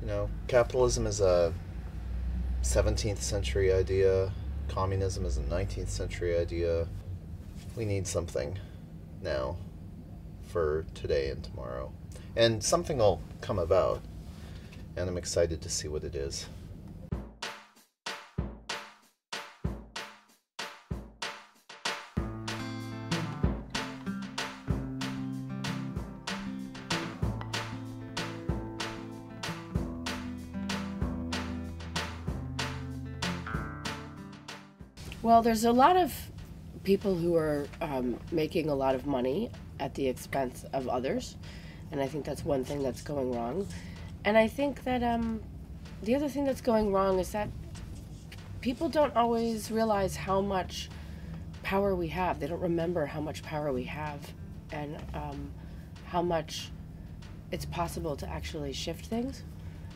You know, capitalism is a 17th century idea. Communism is a 19th century idea. We need something now for today and tomorrow. And something will come about, and I'm excited to see what it is. Well, there's a lot of people who are making a lot of money at the expense of others, and I think that's one thing that's going wrong. And I think that the other thing that's going wrong is that people don't always realize how much power we have. They don't remember how much power we have and how much it's possible to actually shift things.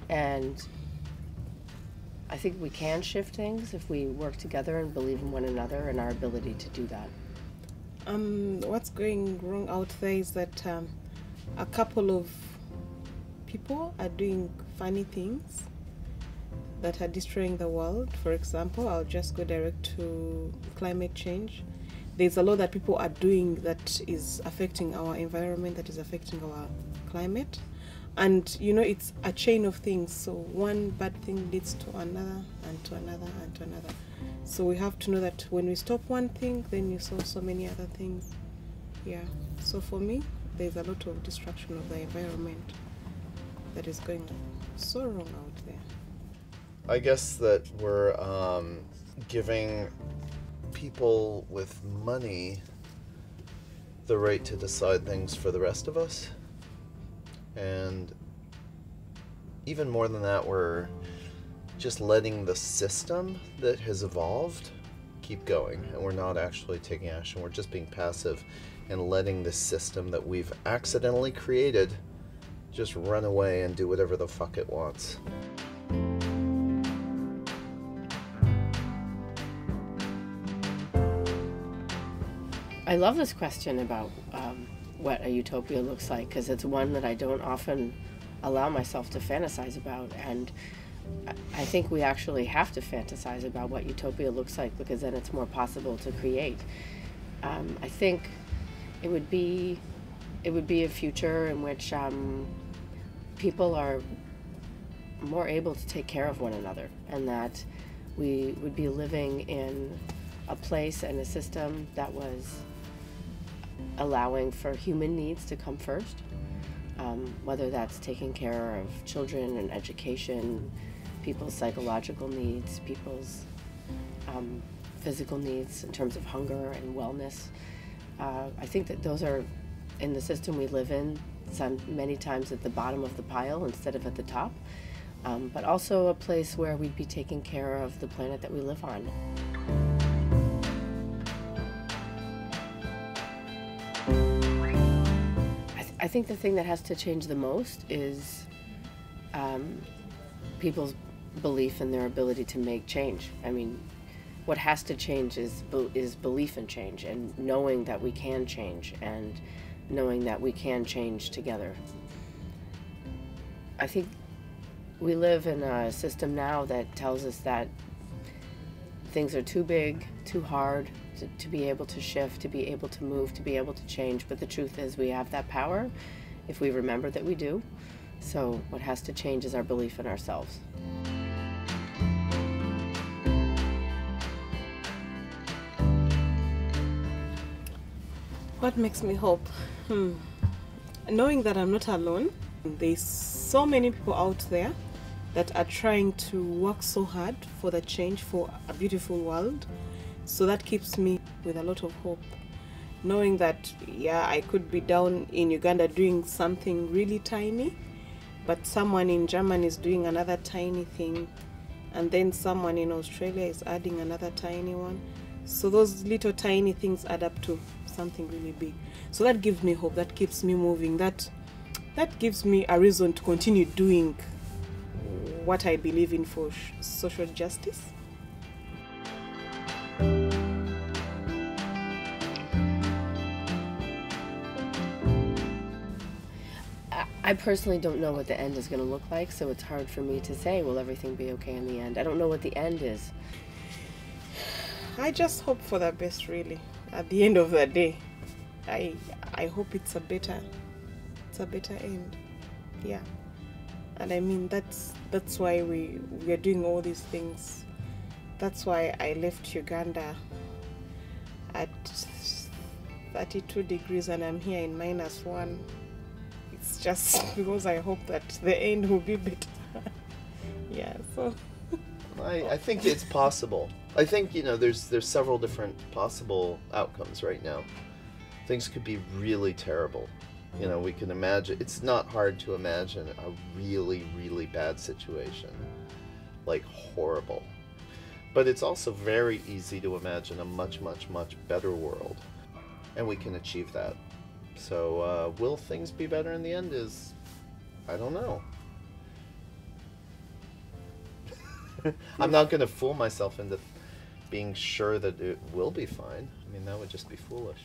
And I think we can shift things if we work together and believe in one another and our ability to do that. What's going wrong out there is that a couple of people are doing funny things that are destroying the world. For example, I'll just go direct to climate change. There's a lot that people are doing that is affecting our environment, that is affecting our climate. And you know, it's a chain of things, so one bad thing leads to another and to another and to another. So we have to know that when we stop one thing, then you solve so many other things. Yeah, so for me, there's a lot of destruction of the environment that is going so wrong out there. I guess that we're giving people with money the right to decide things for the rest of us. And even more than that, we're just letting the system that has evolved keep going, and we're not actually taking action. We're just being passive and letting the system that we've accidentally created just run away and do whatever the fuck it wants. I love this question about what a utopia looks like, because it's one that I don't often allow myself to fantasize about, and I think we actually have to fantasize about what utopia looks like, because then it's more possible to create. I think it would be a future in which people are more able to take care of one another, and that we would be living in a place and a system that was allowing for human needs to come first, whether that's taking care of children and education, people's psychological needs, people's physical needs in terms of hunger and wellness. I think that those are, in the system we live in, many times at the bottom of the pile instead of at the top, but also a place where we'd be taking care of the planet that we live on. I think the thing that has to change the most is people's belief in their ability to make change. I mean, what has to change is belief in change, and knowing that we can change, and knowing that we can change together. I think we live in a system now that tells us that things are too big, too hard to be able to shift, to be able to move, to be able to change. But the truth is we have that power if we remember that we do. So what has to change is our belief in ourselves. What makes me hope? Knowing that I'm not alone. There's so many people out there that are trying to work so hard for the change, for a beautiful world. So that keeps me with a lot of hope. Knowing that, yeah, I could be down in Uganda doing something really tiny, but someone in Germany is doing another tiny thing, and then someone in Australia is adding another tiny one. So those little tiny things add up to something really big. So that gives me hope, that keeps me moving, that gives me a reason to continue doing what I believe in for social justice. I personally don't know what the end is going to look like, so it's hard for me to say, will everything be okay in the end? I don't know what the end is. I just hope for the best, really. At the end of the day, I hope it's a better end. Yeah. And I mean, that's why we are doing all these things. That's why I left Uganda at 32 degrees and I'm here in -1. It's just because I hope that the end will be better. Yeah, so I think it's possible. I think, there's several different possible outcomes right now. Things could be really terrible. We can imagine, it's not hard to imagine a really, really bad situation. Like horrible. But it's also very easy to imagine a much, much, much better world. And we can achieve that. So, will things be better in the end I don't know. I'm not going to fool myself into being sure that it will be fine. I mean, that would just be foolish.